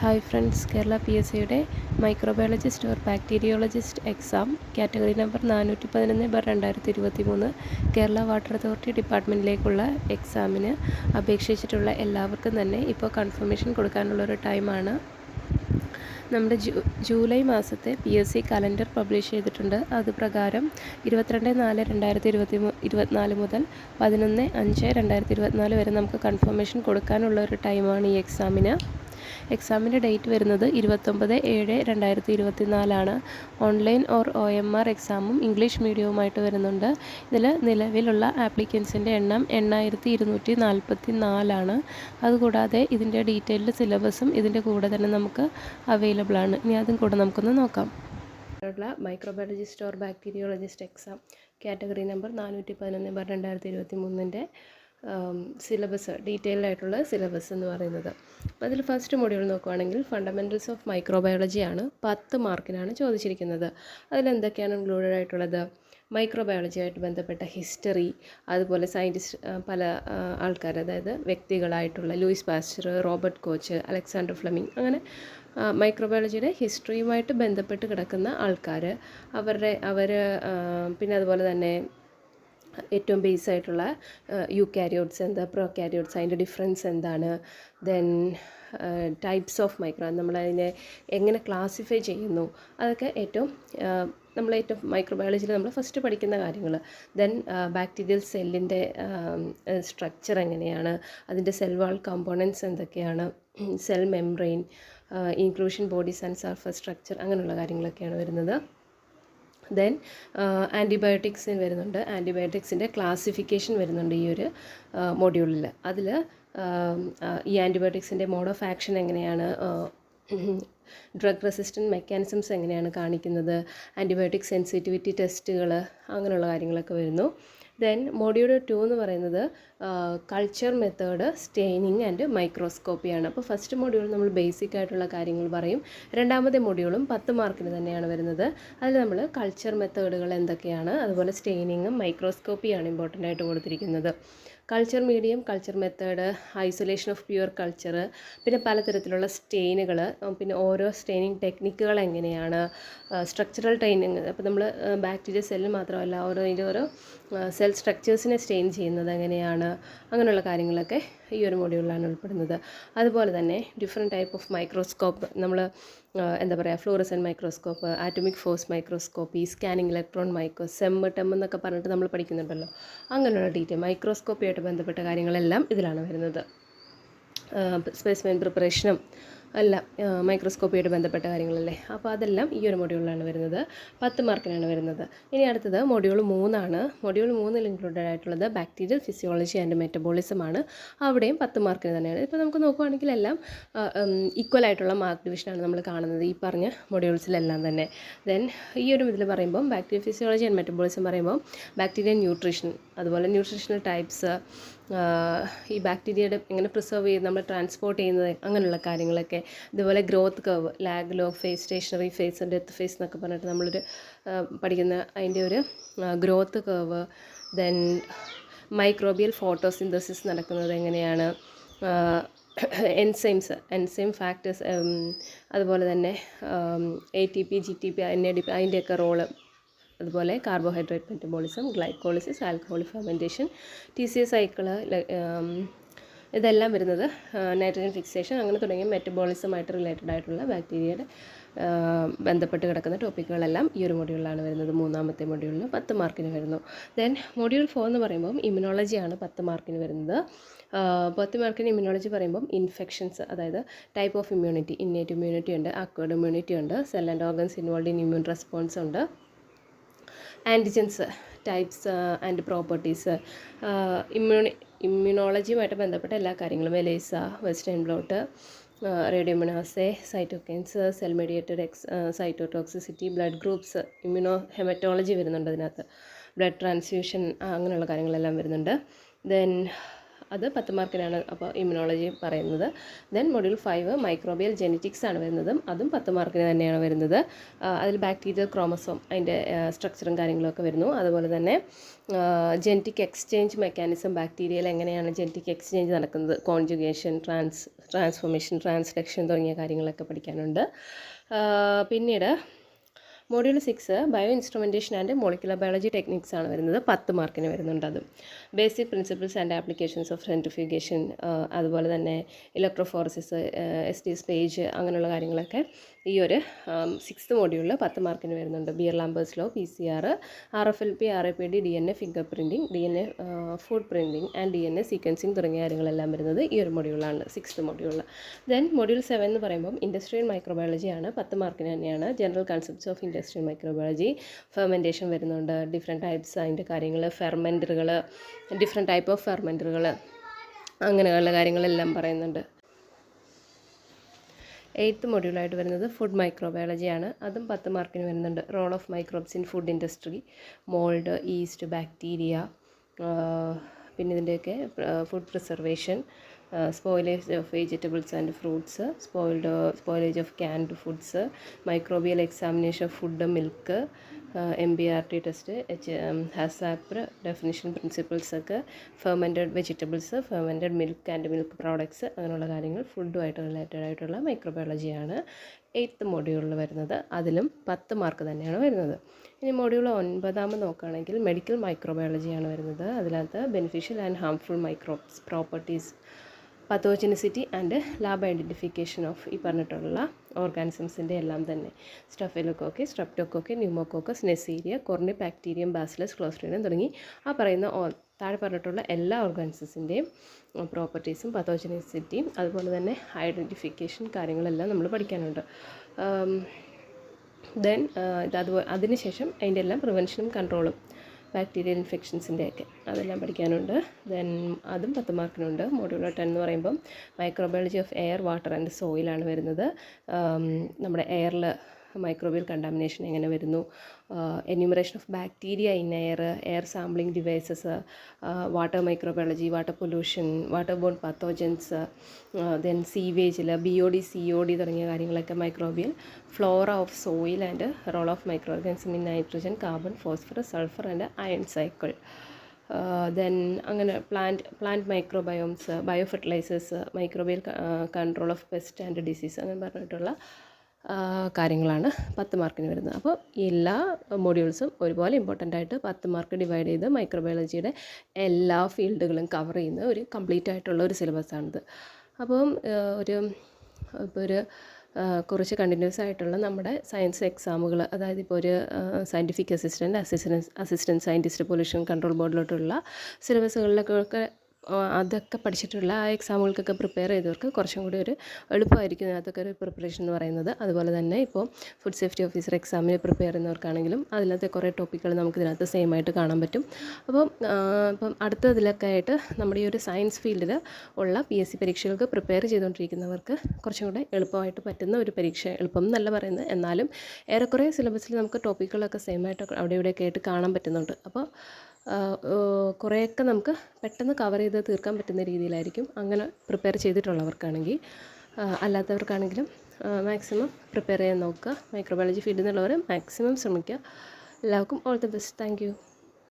Hi friends, Kerala PSCയുടെ microbiologist or bacteriologist exam category number 411/2023 Kerala water authority ഡിപ്പാർട്ട്മെൻറ്റിലേക്കുള്ള എക്സാമിന് അപേക്ഷിച്ചിട്ടുള്ള എല്ലാവർക്കും തന്നെ ഇപ്പോൾ കൺഫർമേഷൻ കൊടുക്കാനുള്ളൊരു ടൈമാണ്. നമ്മുടെ ജൂലൈ മാസത്തെ PSC കലണ്ടർ പബ്ലിഷ് ചെയ്തിട്ടുണ്ട്. അതുപ്രകാരം 22/4/2024 മുതൽ 11/5/2024 വരെ നമുക്ക് കൺഫർമേഷൻ കൊടുക്കാനുള്ള ഒരു ടൈമാണ് ഈ എക്സാമിന്. എക്സാമിൻ്റെ ഡേറ്റ് വരുന്നത് 29/7/2024 ഓൺലൈൻ ഓർ OMR എക്സാമും ഇംഗ്ലീഷ് മീഡിയവുമായിട്ട് വരുന്നുണ്ട്. ഇതിൽ നിലവിലുള്ള ആപ്ലിക്കൻസിൻ്റെ എണ്ണം 8244. അതുകൂടാതെ ഇതിൻ്റെ ഡീറ്റെയിൽഡ് സിലബസും ഇതിൻ്റെ കൂടെ തന്നെ നമുക്ക് അവൈലബിൾ ആണ്. ഇനി അതും കൂടെ നമുക്കൊന്ന് നോക്കാം. Microbiologist or bacteriologist exam category number 411/2023 syllabus, detailed ആയിട്ടുള്ള സിലബസ് എന്ന് പറയുന്നത്. അപ്പോൾ അതിൽ ഫസ്റ്റ് മൊഡ്യൂൾ നോക്കുകയാണെങ്കിൽ ഫണ്ടമെൻറ്റൽസ് ഓഫ് മൈക്രോബയോളജി ആണ്. 10 മാർക്കിനാണ് ചോദിച്ചിരിക്കുന്നത്. അതിലെന്തൊക്കെയാണ് ഇൻക്ലൂഡഡ് ആയിട്ടുള്ളത്? മൈക്രോബയോളജിയായിട്ട് ബന്ധപ്പെട്ട ഹിസ്റ്ററി, അതുപോലെ സയൻറ്റിസ്റ്റ് പല ആൾക്കാർ, അതായത് വ്യക്തികളായിട്ടുള്ള Louis Pasteur, Robert Koch, Alexander Fleming, അങ്ങനെ മൈക്രോബയോളജിയുടെ ഹിസ്റ്ററിയുമായിട്ട് ബന്ധപ്പെട്ട് കിടക്കുന്ന ആൾക്കാർ, പിന്നെ അതുപോലെ തന്നെ ഏറ്റവും ബേസ് ആയിട്ടുള്ള യൂക്കാരിയോട്സ് എന്താ, പ്രോകാരിയോട്സ്, അതിൻ്റെ ഡിഫറൻസ് എന്താണ്, ദെൻ ടൈപ്സ് ഓഫ് നമ്മളതിനെ എങ്ങനെ ക്ലാസിഫൈ ചെയ്യുന്നു, അതൊക്കെ നമ്മൾ ഏറ്റവും മൈക്രോബയോളജിയിൽ നമ്മൾ ഫസ്റ്റ് പഠിക്കുന്ന കാര്യങ്ങൾ. ദെൻ ബാക്ടീരിയൽ സെല്ലിൻ്റെ സ്ട്രക്ചർ എങ്ങനെയാണ്, അതിൻ്റെ സെൽ വാൾ കമ്പോണൻസ് എന്തൊക്കെയാണ്, cell membrane, inclusion bodies and surface structure, അങ്ങനെയുള്ള കാര്യങ്ങളൊക്കെയാണ് വരുന്നത്. ദെൻ ആൻറ്റിബയോട്ടിക്സിന് വരുന്നുണ്ട്. ആൻറ്റിബയോട്ടിക്സിൻ്റെ ക്ലാസിഫിക്കേഷൻ വരുന്നുണ്ട് ഈ ഒരു മൊഡ്യൂളിൽ. അതിൽ ഈ ആൻറ്റിബയോട്ടിക്സിൻ്റെ മോഡ് ഓഫ് ആക്ഷൻ എങ്ങനെയാണ്, ഡ്രഗ് റെസിസ്റ്റൻറ്റ് മെക്കാനിസംസ് എങ്ങനെയാണ് കാണിക്കുന്നത്, ആൻറ്റിബയോട്ടിക് സെൻസിറ്റിവിറ്റി ടെസ്റ്റുകൾ, അങ്ങനെയുള്ള കാര്യങ്ങളൊക്കെ വരുന്നു. ദെൻ മൊഡ്യൂൾ 2 എന്ന് പറയുന്നത് കൾച്ചർ മെത്തേഡ്, സ്റ്റെയിനിങ് ആൻഡ് മൈക്രോസ്കോപ്പിയാണ്. അപ്പോൾ ഫസ്റ്റ് മൊഡ്യൂൾ നമ്മൾ ബേസിക് ആയിട്ടുള്ള കാര്യങ്ങൾ പറയും. രണ്ടാമത്തെ മൊഡ്യൂളും 10 മാർക്കിന് തന്നെയാണ് വരുന്നത്. അതിൽ നമ്മൾ കൾച്ചർ മെത്തേഡുകൾ എന്തൊക്കെയാണ്, അതുപോലെ സ്റ്റെയിനിങ്ങും മൈക്രോസ്കോപ്പിയാണ് ഇമ്പോർട്ടൻ്റ് ആയിട്ട് കൊടുത്തിരിക്കുന്നത്. Culture medium, culture method, isolation of pure culture, പിന്നെ പലതരത്തിലുള്ള സ്റ്റെയിനുകൾ, പിന്നെ ഓരോ സ്റ്റെയിനിങ് ടെക്നിക്കുകൾ എങ്ങനെയാണ്, സ്ട്രക്ചറൽ ട്രെയിനിങ്. അപ്പോൾ നമ്മൾ ബാക്ടീരിയ സെല്ല് മാത്രമല്ല, ഓരോ സെൽ സ്ട്രക്ചേഴ്സിനെ സ്റ്റെയിൻ ചെയ്യുന്നത് എങ്ങനെയാണ്, അങ്ങനെയുള്ള കാര്യങ്ങളൊക്കെ ഈ ഒരു മൊഡ്യൂളിലാണ് ഉൾപ്പെടുന്നത്. അതുപോലെ തന്നെ ഡിഫറെൻറ്റ് ടൈപ്പ് ഓഫ് മൈക്രോസ്കോപ്പ്, നമ്മൾ fluorescent microscope, atomic force microscopy, scanning electron term എന്നൊക്കെ പറഞ്ഞിട്ട് നമ്മൾ പഠിക്കുന്നുണ്ടല്ലോ, അങ്ങനെയുള്ള ഡീറ്റെയിൽ മൈക്രോസ്കോപ്പിയായിട്ട് ബന്ധപ്പെട്ട കാര്യങ്ങളെല്ലാം ഇതിലാണ് വരുന്നത്. സ്പെസിമെൻ പ്രിപ്പറേഷനും എല്ലാം മൈക്രോസ്കോപ്പിയായിട്ട് ബന്ധപ്പെട്ട കാര്യങ്ങളല്ലേ. അപ്പോൾ അതെല്ലാം ഈ ഒരു മൊഡ്യൂളിലാണ് വരുന്നത്. 10 മാർക്കിനാണ് വരുന്നത്. ഇനി അടുത്തത് മൊഡ്യൂൾ 3 ആണ്. മൊഡ്യൂൾ 3 ഇൻക്ലൂഡഡ് ആയിട്ടുള്ളത് ബാക്ടീരിയൽ ഫിസിയോളജി ആൻഡ് മെറ്റബോളിസം ആണ്. അവിടെയും 10 മാർക്കിന് തന്നെയാണ്. ഇപ്പോൾ നമുക്ക് നോക്കുകയാണെങ്കിൽ എല്ലാം ഈക്വൽ ആയിട്ടുള്ള മാർക്ക് ഡിവിഷനാണ് നമ്മൾ കാണുന്നത് ഈ പറഞ്ഞ മൊഡ്യൂൾസിലെല്ലാം തന്നെ. ദെൻ ഈ ഒരു ഇതിൽ പറയുമ്പം ബാക്ടീരിയൽ ഫിസിയോളജി ആൻഡ് മെറ്റബോളിസം പറയുമ്പോൾ ബാക്ടീരിയൽ ന്യൂട്രീഷൻ, അതുപോലെ ന്യൂട്രീഷണൽ ടൈപ്സ്, ഈ ബാക്ടീരിയയുടെ എങ്ങനെ പ്രിസർവ് ചെയ്ത് നമ്മൾ ട്രാൻസ്പോർട്ട് ചെയ്യുന്നത്, അങ്ങനെയുള്ള കാര്യങ്ങളൊക്കെ. ഇതുപോലെ growth curve, lag log phase, stationary phase, death phase എന്നൊക്കെ പറഞ്ഞിട്ട് നമ്മളൊരു പഠിക്കുന്ന അതിൻ്റെ ഒരു growth curve. Then microbial photosynthesis നടക്കുന്നത് എങ്ങനെയാണ്, എൻസൈം ഫാക്ടേഴ്സ്, അതുപോലെ തന്നെ ATP GTP NADP അതിൻ്റെയൊക്കെ റോള്, അതുപോലെ carbohydrate metabolism, glycolysis, alcohol fermentation, TCA cycle, ഇതെല്ലാം വരുന്നത് നൈട്രജൻ ഫിക്സേഷൻ, അങ്ങനെ തുടങ്ങിയ മെറ്റബോളിസമായിട്ട് റിലേറ്റഡ് ആയിട്ടുള്ള ബാക്ടീരിയയുടെ ബന്ധപ്പെട്ട് കിടക്കുന്ന ടോപ്പിക്കുകളെല്ലാം ഈ ഒരു മൊഡ്യൂളിലാണ് വരുന്നത്. മൂന്നാമത്തെ മൊഡ്യൂളിൽ 10 മാർക്കിന് വരുന്നു. ദെൻ മൊഡ്യൂൾ 4 എന്ന് പറയുമ്പം ഇമ്മ്യൂണോളജിയാണ് 10 മാർക്കിന് വരുന്നത്. 10 മാർക്കിന് ഇമ്മ്യൂണോളജി പറയുമ്പം ഇൻഫെക്ഷൻസ്, അതായത് type of immunity, innate immunity ഉണ്ട്, അക്വേർഡ് ഇമ്മ്യൂണിറ്റി ഉണ്ട്, cell and organs involve in immune response ഉണ്ട്, ആൻറ്റിജൻസ്, ടൈപ്സ് ആൻഡ് പ്രോപ്പർട്ടീസ്, ഇമ്മ്യൂണോളജിയുമായിട്ട് ബന്ധപ്പെട്ട എല്ലാ കാര്യങ്ങളും, ELISA, western blot, radioimmunoassay, cytokines, cell mediated cytotoxicity, blood groups, haematology വരുന്നുണ്ട് അതിനകത്ത്, ബ്ലഡ് ട്രാൻസ്ഫ്യൂഷൻ, അങ്ങനെയുള്ള കാര്യങ്ങളെല്ലാം വരുന്നുണ്ട്. ദെൻ അത് 10 മാർക്കിനാണ് അപ്പോൾ ഇമ്മ്യൂണോളജി പറയുന്നത്. ദെൻ മൊഡ്യൂൾ 5 മൈക്രോബിയൽ ജെനറ്റിക്സ് ആണ് വരുന്നത്. അതും 10 മാർക്കിന് തന്നെയാണ് വരുന്നത്. അതിൽ ബാക്ടീരിയൽ ക്രോമസോം അതിൻ്റെ സ്ട്രക്ചറും കാര്യങ്ങളൊക്കെ വരുന്നു. അതുപോലെ തന്നെ ജെനറ്റിക് എക്സ്ചേഞ്ച് മെക്കാനിസം, ബാക്ടീരിയയിൽ എങ്ങനെയാണ് ജെനറ്റിക് എക്സ്ചേഞ്ച് നടക്കുന്നത്, കോൺജുഗേഷൻ, ട്രാൻസ്ഫോർമേഷൻ, ട്രാൻസ്ഡക്ഷൻ തുടങ്ങിയ കാര്യങ്ങളൊക്കെ പഠിക്കാനുണ്ട്. പിന്നീട് module 6 bio instrumentation and molecular biology techniques ആണ് വരുന്നത്. 10 മാർക്കിന് വരുന്നുണ്ട്. അതും basic principles and applications of centrifugation, അതുപോലെ തന്നെ ഇലക്ട്രോഫോറസിസ്, എസ്റ്റിസ് പേജ്, അങ്ങനെയുള്ള കാര്യങ്ങളൊക്കെ ഈ ഒരു 6th മൊഡ്യൂളിൽ 10 മാർക്കിന് വരുന്നുണ്ട്. Beer Lambert's law, PCR, RFLP, RAPD, DNA fingerprinting, DNA footprinting and DNA sequencing തുടങ്ങിയ കാര്യങ്ങളെല്ലാം വരുന്നത് ഈ ഒരു മൊഡ്യൂളാണ്, 6th മൊഡ്യൂളിൽ. ദെൻ മൊഡ്യൂൾ 7 എന്ന് പറയുമ്പം ഇൻഡസ്ട്രിയൽ മൈക്രോബയോളജിയാണ്. 10 മാർക്കിന് തന്നെയാണ്. General concepts of industrial microbiology, fermentation വരുന്നുണ്ട്, ഡിഫറെൻറ്റ് ടൈപ്സ് അതിൻ്റെ കാര്യങ്ങൾ, ഫെർമെൻറ്ററുകൾ, ഡിഫറെൻറ്റ് ടൈപ്പ് ഓഫ് ഫെർമെൻറ്ററുകൾ, അങ്ങനെയുള്ള കാര്യങ്ങളെല്ലാം പറയുന്നുണ്ട്. 8th മൊഡ്യൂളായിട്ട് വരുന്നത് ഫുഡ് മൈക്രോബയോളജിയാണ്. അതും 10 മാർക്കിന് വരുന്നുണ്ട്. Role of microbes in food industry, mould, yeast, bacteria, പിന്നെ ഇതിൻ്റെയൊക്കെ food preservation, spoilage of vegetables and fruits, spoilage of canned foods, microbial examination of food, milk, MBRT test, HACCP definition principles ഒക്കെ, fermented vegetables, fermented milk and milk products, അങ്ങനെയുള്ള കാര്യങ്ങൾ ഫുഡുമായിട്ട് related ആയിട്ടുള്ള മൈക്രോബയോളജിയാണ് 8th മൊഡ്യൂളിൽ വരുന്നത്. അതിലും 10 mark തന്നെയാണ് വരുന്നത്. ഇനി മൊഡ്യൂൾ 9 നോക്കുകയാണെങ്കിൽ മെഡിക്കൽ മൈക്രോബയോളജിയാണ് വരുന്നത്. അതിനകത്ത് beneficial and harmful microbes properties, pathogenicity and lab identification of ഈ പറഞ്ഞിട്ടുള്ള ഓർഗാനിസംസിൻ്റെ എല്ലാം തന്നെ staphylococci, streptococci, pneumococcus, Neisseria, Corynebacterium, Bacillus, Clostridium തുടങ്ങി ആ പറയുന്ന താഴെ പറഞ്ഞിട്ടുള്ള എല്ലാ ഓർഗാനിസംസിൻ്റെയും പ്രോപ്പർട്ടീസും പത്തോജനിസിറ്റിയും അതുപോലെ തന്നെ ഐഡൻറ്റിഫിക്കേഷൻ കാര്യങ്ങളെല്ലാം നമ്മൾ പഠിക്കാനുണ്ട്. ദെൻ അതിനുശേഷം അതിൻ്റെ എല്ലാം പ്രിവെൻഷനും കൺട്രോളും, ബാക്ടീരിയൽ ഇൻഫെക്ഷൻസിൻ്റെയൊക്കെ അതെല്ലാം പഠിക്കാനുണ്ട്. ദെൻ അതും 10 മാർക്കിനുണ്ട്. മൊഡ്യൂൾ 10 എന്ന് പറയുമ്പം microbiology of air, water and സോയിലാണ് വരുന്നത്. നമ്മുടെ എയറിൽ മൈക്രോബിയൽ കണ്ടാമിനേഷൻ എങ്ങനെ വരുന്നു, enumeration of bacteria in air sampling devices, water microbiology, water pollution, water borne pathogens, then സീവേജിൽ BOD, COD തുടങ്ങിയ കാര്യങ്ങളൊക്കെ microbial, flora of soil and role of micro organism in nitrogen, carbon, phosphorus, sulphur and iron cycle. Then അങ്ങനെ plant microbiomes, bio fertilizers, microbial control of pest and disease, അങ്ങനെ പറഞ്ഞിട്ടുള്ള കാര്യങ്ങളാണ് 10 മാർക്കിന് വരുന്നത്. അപ്പോൾ എല്ലാ മൊഡ്യൂൾസും ഒരുപോലെ ഇമ്പോർട്ടൻ്റ് ആയിട്ട് 10 മാർക്ക് ഡിവൈഡ് ചെയ്ത് മൈക്രോബയോളജിയുടെ എല്ലാ ഫീൽഡുകളും കവർ ചെയ്യുന്ന ഒരു കംപ്ലീറ്റ് ആയിട്ടുള്ള ഒരു സിലബസാണിത്. അപ്പം ഒരു കുറച്ച് കണ്ടിന്യൂസ് ആയിട്ടുള്ള നമ്മുടെ സയൻസ് എക്സാമുകൾ, അതായത് ഇപ്പോൾ ഒരു scientific assistant scientist, pollution control ബോർഡിലോട്ടുള്ള സിലബസുകളിലൊക്കെ അതൊക്കെ പഠിച്ചിട്ടുള്ള ആ എക്സാമുകൾക്കൊക്കെ പ്രിപ്പയർ ചെയ്തവർക്ക് കുറച്ചും കൂടി ഒരു എളുപ്പമായിരിക്കും അതിനകത്തൊക്കെ ഒരു പ്രിപ്പറേഷൻ എന്ന് പറയുന്നത്. അതുപോലെ തന്നെ ഇപ്പോൾ ഫുഡ് സേഫ്റ്റി ഓഫീസർ എക്സാമിന് പ്രിപ്പയർ ചെയ്യുന്നവർക്കാണെങ്കിലും അതിനകത്തെ കുറേ ടോപ്പിക്കുകൾ നമുക്ക് ഇതിനകത്ത് സെയിം ആയിട്ട് കാണാൻ പറ്റും. അപ്പം അടുത്തതിലൊക്കെ ആയിട്ട് നമ്മുടെ ഈ ഒരു സയൻസ് ഫീൽഡിൽ ഉള്ള PSC പരീക്ഷകൾക്ക് പ്രിപ്പയർ ചെയ്തുകൊണ്ടിരിക്കുന്നവർക്ക് കുറച്ചും കൂടെ എളുപ്പമായിട്ട് പറ്റുന്ന ഒരു പരീക്ഷ, എളുപ്പം എന്നല്ല പറയുന്നത്, എന്നാലും ഏറെക്കുറെ സിലബസിൽ നമുക്ക് ടോപ്പിക്കുകളൊക്കെ സെയിം ആയിട്ട് അവിടെ ഇവിടെയൊക്കെ ആയിട്ട് കാണാൻ പറ്റുന്നുണ്ട്. അപ്പോൾ കുറേയൊക്കെ നമുക്ക് പെട്ടെന്ന് കവർ ചെയ്ത് തീർക്കാൻ പറ്റുന്ന രീതിയിലായിരിക്കും അങ്ങനെ പ്രിപ്പയർ ചെയ്തിട്ടുള്ളവർക്കാണെങ്കിൽ. അല്ലാത്തവർക്കാണെങ്കിലും മാക്സിമം പ്രിപ്പയർ ചെയ്യാൻ നോക്കുക. മൈക്രോബയോളജി ഫീൽഡിൽ നിന്നുള്ളവർ മാക്സിമം ശ്രമിക്കുക. എല്ലാവർക്കും all the best. Thank you.